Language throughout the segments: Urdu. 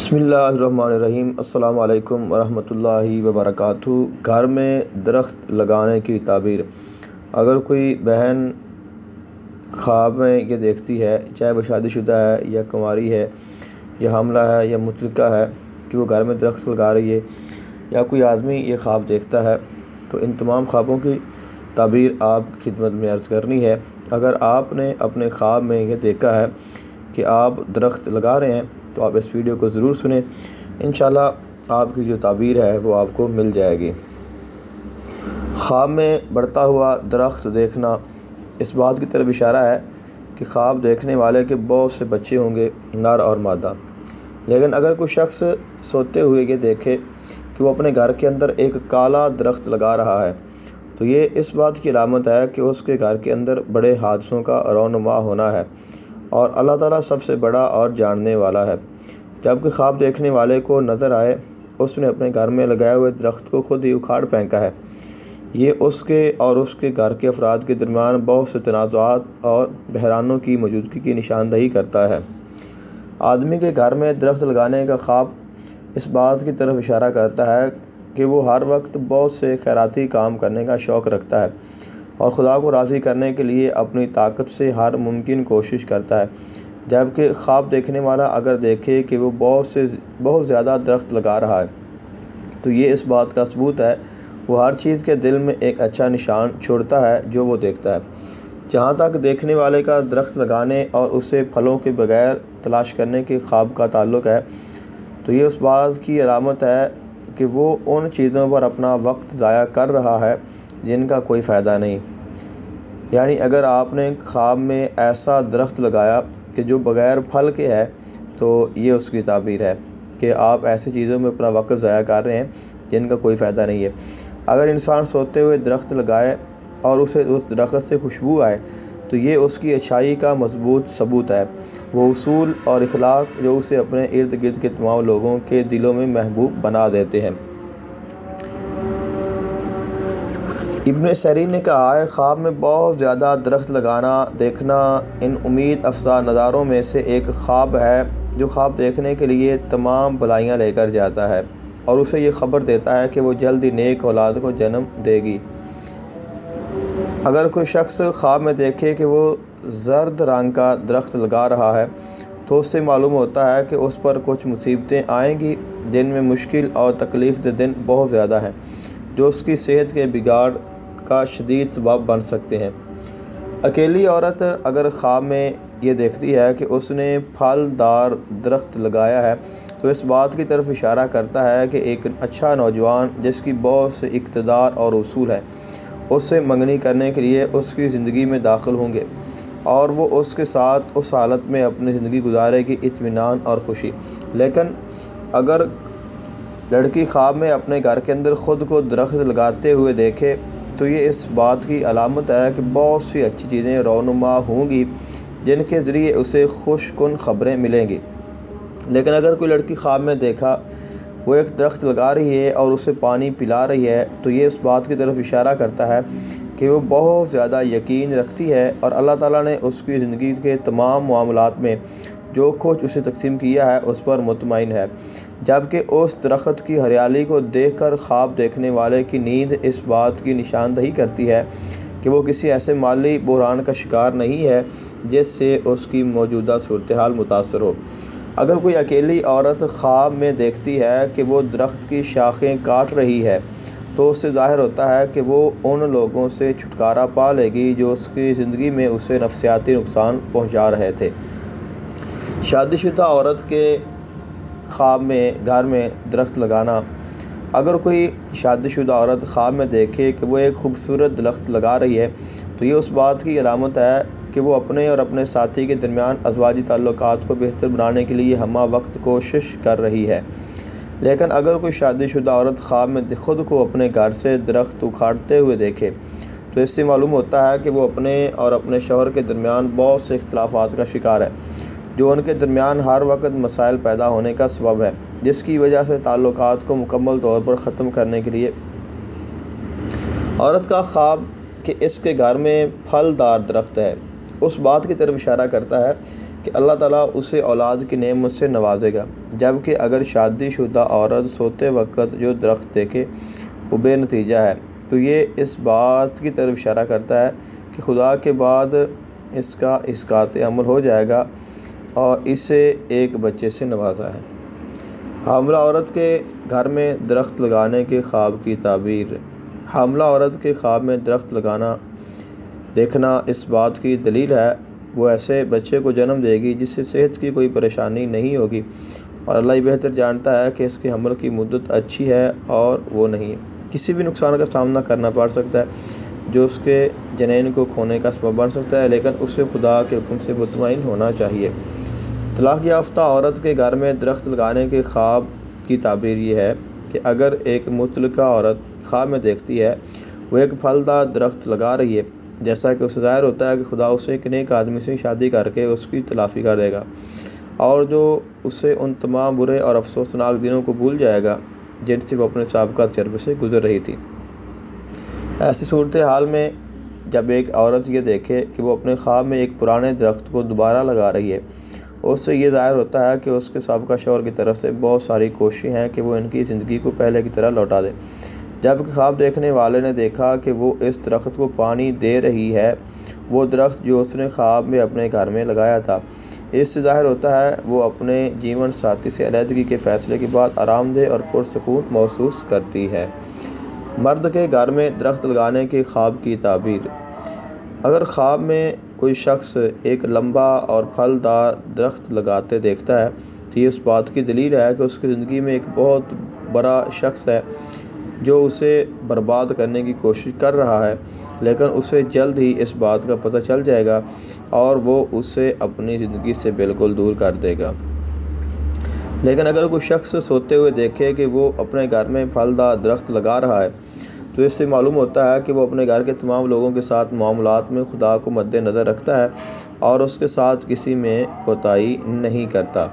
بسم اللہ الرحمن الرحیم۔ السلام علیکم ورحمۃ اللہ وبرکاتہ۔ گھر میں درخت لگانے کی تعبیر۔ اگر کوئی بہن خواب میں یہ دیکھتی ہے، چاہے وہ شادی شدہ ہے یا کنواری ہے یا حاملہ ہے یا مطلقہ ہے، کہ وہ گھر میں درخت لگا رہی ہے، یا کوئی آدمی یہ خواب دیکھتا ہے، تو ان تمام خوابوں کی تعبیر آپ کی خدمت میں عرض کرنی ہے۔ اگر آپ نے اپنے خواب میں یہ دیکھا ہے کہ آپ درخت لگا رہے ہیں تو آپ اس ویڈیو کو ضرور سنیں، انشاءاللہ آپ کی جو تعبیر ہے وہ آپ کو مل جائے گی۔ خواب میں بڑھتا ہوا درخت دیکھنا اس بات کی طرف اشارہ ہے کہ خواب دیکھنے والے کے بہت سے بچے ہوں گے، نر اور مادہ۔ لیکن اگر کوئی شخص سوتے ہوئے یہ دیکھے کہ وہ اپنے گھر کے اندر ایک کالا درخت لگا رہا ہے، تو یہ اس بات کی علامت ہے کہ اس کے گھر کے اندر بڑے حادثوں کا رونما ہونا ہے، اور اللہ تعالیٰ سب سے بڑا اور جاننے والا ہے۔ جب کہ خواب دیکھنے والے کو نظر آئے اس نے اپنے گھر میں لگائے ہوئے درخت کو خود ہی اکھاڑ پھینکا ہے، یہ اس کے اور اس کے گھر کے افراد کے درمیان بہت سے تنازعات اور بحرانوں کی موجودگی کی نشاندہی کرتا ہے۔ آدمی کے گھر میں درخت لگانے کا خواب اس بات کی طرف اشارہ کرتا ہے کہ وہ ہر وقت بہت سے خیراتی کام کرنے کا شوق رکھتا ہے اور خدا کو راضی کرنے کے لیے اپنی طاقت سے ہر ممکن کوشش کرتا ہے۔ جبکہ خواب دیکھنے والا اگر دیکھے کہ وہ بہت زیادہ درخت لگا رہا ہے، تو یہ اس بات کا ثبوت ہے وہ ہر چیز کے دل میں ایک اچھا نشان چھوڑتا ہے جو وہ دیکھتا ہے۔ جہاں تک دیکھنے والے کا درخت لگانے اور اسے پھلوں کے بغیر تلاش کرنے کے خواب کا تعلق ہے، تو یہ اس بات کی علامت ہے کہ وہ ان چیزوں پر اپنا وقت ضائع کر رہا ہے جن کا کوئی فائدہ نہیں۔ یعنی اگر آپ نے خواب میں ایسا درخت لگایا کہ جو بغیر پھل کے ہے، تو یہ اس کی تعبیر ہے کہ آپ ایسی چیزوں میں اپنا وقت ضائع کر رہے ہیں جن کا کوئی فائدہ نہیں ہے۔ اگر انسان سوتے ہوئے درخت لگائے اور اسے اس درخت سے خوشبو آئے، تو یہ اس کی اچھائی کا مضبوط ثبوت ہے۔ وہ اصول اور اخلاق جو اسے اپنے ارد گرد کے تمام لوگوں کے دلوں میں محبوب بنا دیتے ہیں۔ ابن سیرین نے کہا ہے، خواب میں بہت زیادہ درخت لگانا دیکھنا ان امید افزا نظاروں میں سے ایک خواب ہے جو خواب دیکھنے کے لیے تمام بلائیاں لے کر جاتا ہے اور اسے یہ خبر دیتا ہے کہ وہ جلد ہی نیک اولاد کو جنم دے گی۔ اگر کوئی شخص خواب میں دیکھے کہ وہ زرد رنگ کا درخت لگا رہا ہے، تو اس سے معلوم ہوتا ہے کہ اس پر کچھ مصیبتیں آئیں گی جن میں مشکل اور تکلیف دہ دن بہت زیادہ ہیں، جو اس کی صحت کے بگاڑ کا شدید سبب بن سکتے ہیں۔ اکیلی عورت اگر خواب میں یہ دیکھتی ہے کہ اس نے پھل دار درخت لگایا ہے، تو اس بات کی طرف اشارہ کرتا ہے کہ ایک اچھا نوجوان جس کی بہت سے اقتدار اور اصول ہیں، اس سے منگنی کرنے کے لیے اس کی زندگی میں داخل ہوں گے، اور وہ اس کے ساتھ اس حالت میں اپنی زندگی گزارے گی، اطمینان اور خوشی۔ لیکن اگر لڑکی خواب میں اپنے گھر کے اندر خود کو درخت لگاتے ہوئے دیکھے، تو یہ اس بات کی علامت ہے کہ بہت سی اچھی چیزیں رونما ہوں گی جن کے ذریعے اسے خوش کن خبریں ملیں گی۔ لیکن اگر کوئی لڑکی خواب میں دیکھا وہ ایک درخت لگا رہی ہے اور اسے پانی پلا رہی ہے، تو یہ اس بات کی طرف اشارہ کرتا ہے کہ وہ بہت زیادہ یقین رکھتی ہے اور اللہ تعالیٰ نے اس کی زندگی کے تمام معاملات میں جو کچھ اسے تقسیم کیا ہے اس پر مطمئن ہے۔ جبکہ اس درخت کی ہریالی کو دیکھ کر خواب دیکھنے والے کی نیند اس بات کی نشاندہی کرتی ہے کہ وہ کسی ایسے مالی بحران کا شکار نہیں ہے جس سے اس کی موجودہ صورتحال متاثر ہو۔ اگر کوئی اکیلی عورت خواب میں دیکھتی ہے کہ وہ درخت کی شاخیں کاٹ رہی ہے، تو اس سے ظاہر ہوتا ہے کہ وہ ان لوگوں سے چھٹکارا پا لے گی جو اس کی زندگی میں اسے نفسیاتی نقصان پہنچا رہے تھے۔ شادی شدہ عورت کے خواب میں گھر میں درخت لگانا۔ اگر کوئی شادی شدہ عورت خواب میں دیکھے کہ وہ ایک خوبصورت درخت لگا رہی ہے، تو یہ اس بات کی علامت ہے کہ وہ اپنے اور اپنے ساتھی کے درمیان ازواجی تعلقات کو بہتر بنانے کے لیے ہمہ وقت کوشش کر رہی ہے۔ لیکن اگر کوئی شادی شدہ عورت خواب میں خود کو اپنے گھر سے درخت اکھاڑتے ہوئے دیکھے، تو اس سے معلوم ہوتا ہے کہ وہ اپنے اور اپنے شوہر کے درمیان بہت سے اختلافات کا شکار ہے، جو ان کے درمیان ہر وقت مسائل پیدا ہونے کا سبب ہے، جس کی وجہ سے تعلقات کو مکمل طور پر ختم کرنے کے لیے عورت کا خواب کہ اس کے گھر میں پھل دار درخت ہے اس بات کی طرف اشارہ کرتا ہے کہ اللہ تعالیٰ اسے اولاد کی نعمت سے نوازے گا، جبکہ اگر شادی شدہ عورت سوتے وقت جو درخت دیکھے وہ بے نتیجہ ہے تو یہ اس بات کی طرف اشارہ کرتا ہے کہ خدا کے بعد اس کا اسقاط عمل ہو جائے گا اور اسے ایک بچے سے نوازا ہے۔ حاملہ عورت کے گھر میں درخت لگانے کے خواب کی تعبیر۔ حاملہ عورت کے خواب میں درخت دیکھنا اس بات کی دلیل ہے وہ ایسے بچے کو جنم دے گی جس سے صحت کی کوئی پریشانی نہیں ہوگی، اور اللہ ہی بہتر جانتا ہے کہ اس کے حمل کی مدت اچھی ہے اور وہ نہیں، کسی بھی نقصان کا سامنا کرنا پڑ سکتا ہے جو اس کے جنین کو کھونے کا سبب بن سکتا ہے، لیکن اسے خدا کے حکم سے مطمئن ہونا چاہیے۔ طلاق یافتہ عورت کے گھر میں درخت لگانے کے خواب کی تعبیر یہ ہے کہ اگر ایک مطلقہ عورت خواب میں دیکھتی ہے وہ ایک پھلدار درخت لگا رہی ہے، جیسا کہ اسے ظاہر ہوتا ہے کہ خدا اسے ایک نیک آدمی سے شادی کر کے اس کی تلافی کر دے گا اور جو اسے ان تمام برے اور افسوسناک دنوں کو بھول جائے گا جن سے وہ اپنے سابقہ تجربے سے گزر رہی تھی۔ ایسی صورتحال میں جب ایک عورت یہ دیکھے کہ وہ اپنے خواب میں ایک پرانے درخت کو دوبارہ لگا رہی ہے، اس سے یہ ظاہر ہوتا ہے کہ اس کے سابقہ شوہر کی طرف سے بہت ساری کوششیں ہیں کہ وہ ان کی زندگی کو پہلے کی طرح لوٹا دے۔ جبکہ خواب دیکھنے والے نے دیکھا کہ وہ اس درخت کو پانی دے رہی ہے، وہ درخت جو اس نے خواب میں اپنے گھر میں لگایا تھا، اس سے ظاہر ہوتا ہے وہ اپنے جیون ساتھی سے علیحدگی کے فیصلے کے بعد آرام دہ اور پرسکون محسوس کرتی ہے۔ مرد کے گھر میں درخت لگانے کے خواب کی تعبیر۔ اگر خواب میں کوئی شخص ایک لمبا اور پھلدار درخت لگاتے دیکھتا ہے تو یہ اس بات کی دلیل ہے کہ اس کی زندگی میں ایک بہت بڑا شخص ہے جو اسے برباد کرنے کی کوشش کر رہا ہے، لیکن اسے جلد ہی اس بات کا پتہ چل جائے گا اور وہ اسے اپنی زندگی سے بالکل دور کر دے گا۔ لیکن اگر کوئی شخص سوتے ہوئے دیکھے کہ وہ اپنے گھر میں پھلدار درخت لگا رہا ہے تو اس سے معلوم ہوتا ہے کہ وہ اپنے گھر کے تمام لوگوں کے ساتھ معاملات میں خدا کو مد نظر رکھتا ہے اور اس کے ساتھ کسی میں کوتاہی نہیں کرتا۔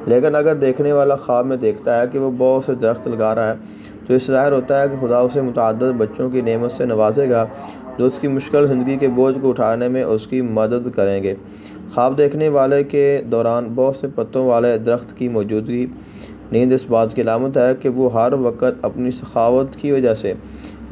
لیکن اگر دیکھنے والا خواب میں دیکھتا ہے کہ وہ بہت سے درخت لگا رہا ہے تو اس سے ظاہر ہوتا ہے کہ خدا اسے متعدد بچوں کی نعمت سے نوازے گا جو اس کی مشکل زندگی کے بوجھ کو اٹھانے میں اس کی مدد کریں گے۔ خواب دیکھنے والے کے دوران بہت سے پتوں والے درخت کی موجودگی نیند اس بات کی علامت ہے کہ وہ ہر وقت اپنی سخاوت کی وجہ سے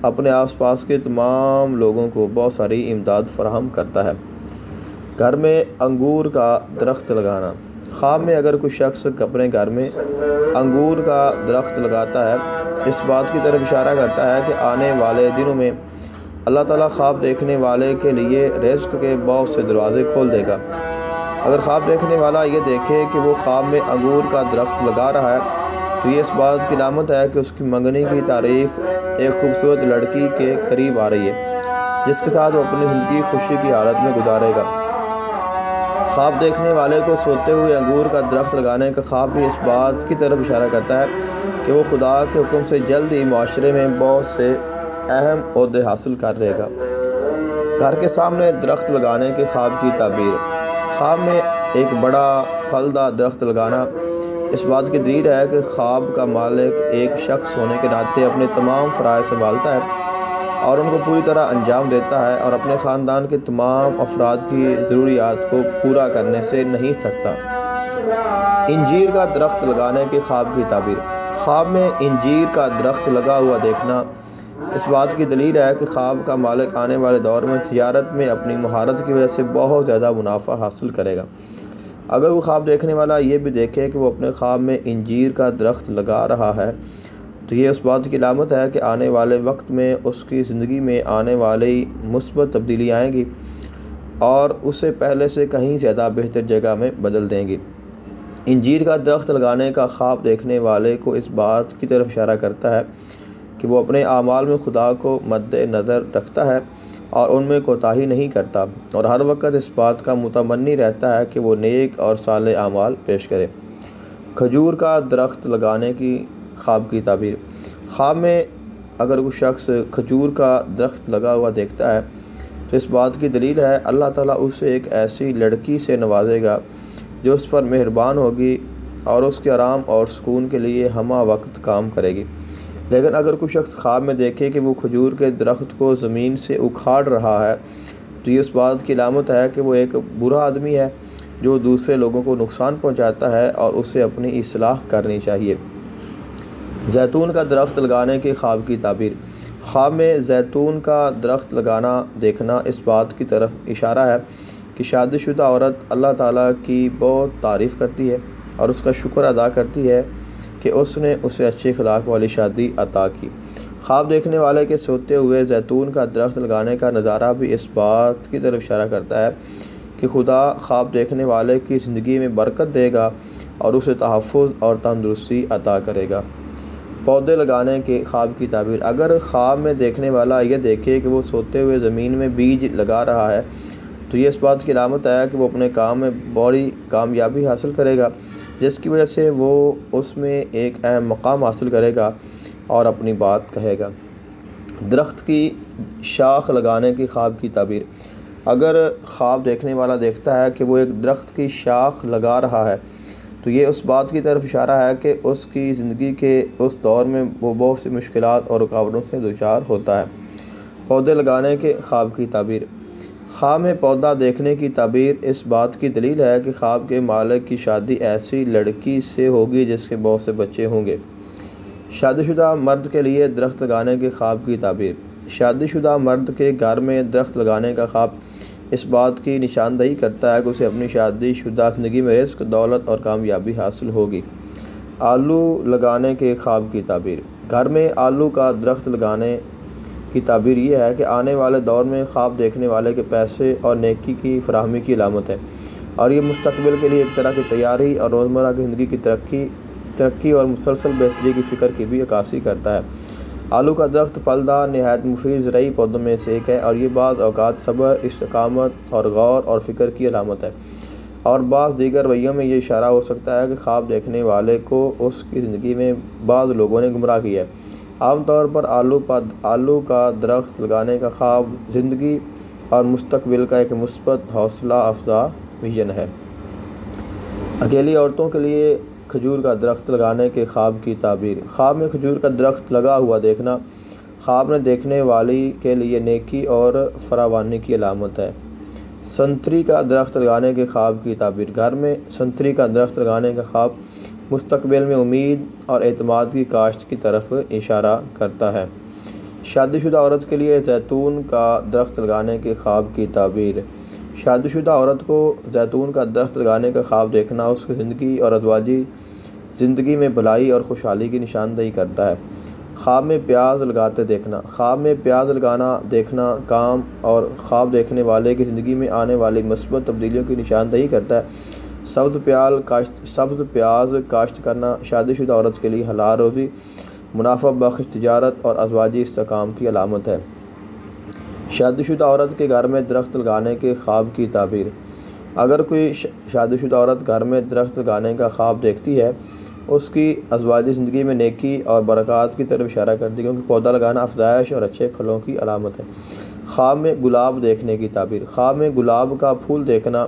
اپنے آس پاس کے تمام لوگوں کو بہت ساری امداد فراہم کرتا ہے۔ گھر میں انگور کا درخت لگانا۔ خواب میں اگر کوئی شخص اپنے گھر میں انگور کا درخت لگاتا ہے اس بات کی طرف اشارہ کرتا ہے کہ آنے والے دنوں میں اللہ تعالیٰ خواب دیکھنے والے کے لیے رزق کے بہت سے دروازے کھول دے گا۔ اگر خواب دیکھنے والا یہ دیکھے کہ وہ خواب میں انگور کا درخت لگا رہا ہے تو یہ اس بات کی علامت ہے کہ اس کی منگنی کی تاریخ ایک خوبصورت لڑکی کے قریب آ رہی ہے جس کے ساتھ وہ اپنی زندگی خوشی کی حالت میں گزارے گا۔ خواب دیکھنے والے کو سوتے ہوئے انگور کا درخت لگانے کا خواب بھی اس بات کی طرف اشارہ کرتا ہے کہ وہ خدا کے حکم سے جلد ہی معاشرے میں بہت سے اہم عہدے حاصل کر لے گا۔ گھر کے سامنے درخت لگانے کے خواب کی تعبیر۔ خواب میں ایک بڑا پھلدار درخت لگانا اس بات کی دلیل ہے کہ خواب کا مالک ایک شخص ہونے کے ناطے اپنے تمام فرائض سنبھالتا ہے اور ان کو پوری طرح انجام دیتا ہے اور اپنے خاندان کے تمام افراد کی ضروریات کو پورا کرنے سے نہیں تھکتا۔ انجیر کا درخت لگانے کے خواب کی تعبیر۔ خواب میں انجیر کا درخت لگا ہوا دیکھنا اس بات کی دلیل ہے کہ خواب کا مالک آنے والے دور میں تجارت میں اپنی مہارت کی وجہ سے بہت زیادہ منافع حاصل کرے گا۔ اگر وہ خواب دیکھنے والا یہ بھی دیکھے کہ وہ اپنے خواب میں انجیر کا درخت لگا رہا ہے تو یہ اس بات کی علامت ہے کہ آنے والے وقت میں اس کی زندگی میں آنے والی مثبت تبدیلی آئیں گی اور اسے پہلے سے کہیں زیادہ بہتر جگہ میں بدل دیں گی۔ انجیر کا درخت لگانے کا خواب دیکھنے والے کو اس بات کی طرف اشارہ کرتا ہے کہ وہ اپنے اعمال میں خدا کو مد نظر رکھتا ہے اور ان میں کوتاہی نہیں کرتا اور ہر وقت اس بات کا متمنی رہتا ہے کہ وہ نیک اور صالح اعمال پیش کرے۔ کھجور کا درخت لگانے کی خواب کی تعبیر۔ خواب میں اگر کوئی شخص کھجور کا درخت لگا ہوا دیکھتا ہے تو اس بات کی دلیل ہے اللہ تعالیٰ اسے ایک ایسی لڑکی سے نوازے گا جو اس پر مہربان ہوگی اور اس کے آرام اور سکون کے لیے ہمہ وقت کام کرے گی۔ لیکن اگر کوئی شخص خواب میں دیکھے کہ وہ کھجور کے درخت کو زمین سے اکھاڑ رہا ہے تو یہ اس بات کی علامت ہے کہ وہ ایک برا آدمی ہے جو دوسرے لوگوں کو نقصان پہنچاتا ہے اور اسے اپنی اصلاح کرنی چاہیے۔ زیتون کا درخت لگانے کے خواب کی تعبیر۔ خواب میں زیتون کا درخت لگانا دیکھنا اس بات کی طرف اشارہ ہے کہ شادی شدہ عورت اللہ تعالیٰ کی بہت تعریف کرتی ہے اور اس کا شکر ادا کرتی ہے کہ اس نے اسے اچھے اخلاق والی شادی عطا کی۔ خواب دیکھنے والے کے سوتے ہوئے زیتون کا درخت لگانے کا نظارہ بھی اس بات کی طرف اشارہ کرتا ہے کہ خدا خواب دیکھنے والے کی زندگی میں برکت دے گا اور اسے تحفظ اور تندرستی عطا کرے گا۔ پودے لگانے کے خواب کی تعبیر۔ اگر خواب میں دیکھنے والا یہ دیکھے کہ وہ سوتے ہوئے زمین میں بیج لگا رہا ہے تو یہ اس بات کی علامت ہے کہ وہ اپنے کام میں بڑی کامیابی حاصل کرے گا، جس کی وجہ سے وہ اس میں ایک اہم مقام حاصل کرے گا اور اپنی بات کہے گا۔ درخت کی شاخ لگانے کی خواب کی تعبیر۔ اگر خواب دیکھنے والا دیکھتا ہے کہ وہ ایک درخت کی شاخ لگا رہا ہے تو یہ اس بات کی طرف اشارہ ہے کہ اس کی زندگی کے اس دور میں وہ بہت سی مشکلات اور رکاوٹوں سے دوچار ہوتا ہے۔ پودے لگانے کے خواب کی تعبیر۔ خواب میں پودا دیکھنے کی تعبیر اس بات کی دلیل ہے کہ خواب کے مالک کی شادی ایسی لڑکی سے ہوگی جس کے بہت سے بچے ہوں گے۔ شادی شدہ مرد کے لیے درخت لگانے کے خواب کی تعبیر۔ شادی شدہ مرد کے گھر میں درخت لگانے کا خواب اس بات کی نشاندہی کرتا ہے کہ اسے اپنی شادی شدہ زندگی میں رزق، دولت اور کامیابی حاصل ہوگی۔ آلو لگانے کے خواب کی تعبیر۔ گھر میں آلو کا درخت لگانے کی تعبیر یہ ہے کہ آنے والے دور میں خواب دیکھنے والے کے پیسے اور نیکی کی فراہمی کی علامت ہے اور یہ مستقبل کے لیے ایک طرح کی تیاری اور روزمرہ کی زندگی کی ترقی اور مسلسل بہتری کی فکر کی بھی عکاسی کرتا ہے۔ آلو کا درخت پھلدار نہایت مفید زرعی پودوں میں سے ایک ہے اور یہ بعض اوقات صبر، استقامت اور غور اور فکر کی علامت ہے، اور بعض دیگر رویوں میں یہ اشارہ ہو سکتا ہے کہ خواب دیکھنے والے کو اس کی زندگی میں بعض لوگوں نے گمراہ کیا ہے۔ عام طور پر آلو کا درخت لگانے کا خواب زندگی اور مستقبل کا ایک مثبت حوصلہ افزا ویژن ہے۔ اکیلی عورتوں کے لیے کھجور کا درخت لگانے کے خواب کی تعبیر۔ خواب میں کھجور کا درخت لگا ہوا دیکھنا خواب میں دیکھنے والی کے لیے نیکی اور فراوانی کی علامت ہے۔ سنتری کا درخت لگانے کے خواب کی تعبیر۔ گھر میں سنتری کا درخت لگانے کا خواب مستقبل میں امید اور اعتماد کی کاشت کی طرف اشارہ کرتا ہے۔ شادی شدہ عورت کے لیے زیتون کا درخت لگانے کے خواب کی تعبیر۔ شادی شدہ عورت کو زیتون کا درخت لگانے کا خواب دیکھنا اس کی زندگی اور ازواجی زندگی میں بھلائی اور خوشحالی کی نشاندہی کرتا ہے۔ خواب میں پیاز لگاتے دیکھنا۔ خواب میں پیاز لگانا دیکھنا کام اور خواب دیکھنے والے کی زندگی میں آنے والی مثبت تبدیلیوں کی نشاندہی کرتا ہے۔ سبز پیاز کاشت کرنا شادی شدہ عورت کے لیے حلال روزی، منافع بخش تجارت اور ازواجی استحکام کی علامت ہے۔ شادی شدہ عورت کے گھر میں درخت لگانے کے خواب کی تعبیر۔ اگر کوئی شادی شدہ عورت گھر میں درخت لگانے کا خواب دیکھتی ہے اس کی ازواجی زندگی میں نیکی اور برکات کی طرف اشارہ کرتی ہے، کیونکہ پودا لگانا افزائش اور اچھے پھلوں کی علامت ہے۔ خواب میں گلاب دیکھنے کی تعبیر۔ خواب میں گلاب کا پھول دیکھنا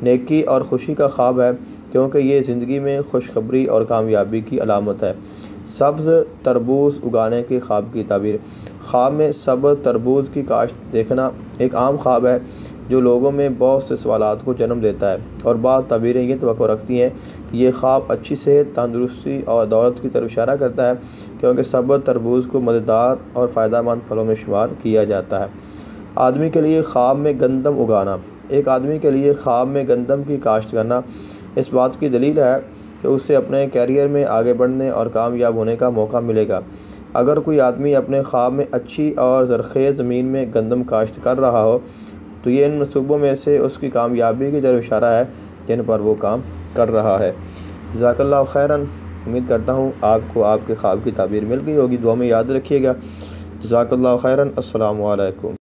نیکی اور خوشی کا خواب ہے، کیونکہ یہ زندگی میں خوشخبری اور کامیابی کی علامت ہے۔ سبز تربوز اگانے کے خواب کی تعبیر۔ خواب میں سبز تربوز کی کاشت دیکھنا ایک عام خواب ہے جو لوگوں میں بہت سے سوالات کو جنم دیتا ہے، اور بعض تعبیریں یہ توقع رکھتی ہیں کہ یہ خواب اچھی صحت، تندرستی اور دولت کی طرف اشارہ کرتا ہے، کیونکہ سبز تربوز کو مزیدار اور فائدہ مند پھلوں میں شمار کیا جاتا ہے۔ آدمی کے لیے خواب میں گندم اگانا۔ ایک آدمی کے لیے خواب میں گندم کی کاشت کرنا اس بات کی دلیل ہے کہ اسے اپنے کیریئر میں آگے بڑھنے اور کامیاب ہونے کا موقع ملے گا۔ اگر کوئی آدمی اپنے خواب میں اچھی اور زرخیز زمین میں گندم کاشت کر رہا ہو تو یہ ان منصوبوں میں سے اس کی کامیابی کی طرف اشارہ ہے جن پر وہ کام کر رہا ہے۔ جزاک اللہ خیراً۔ امید کرتا ہوں آپ کو آپ کے خواب کی تعبیر مل گئی ہوگی۔ دعا میں یاد رکھیے گا۔ جزاک اللہ خیراً۔ السلام علیکم۔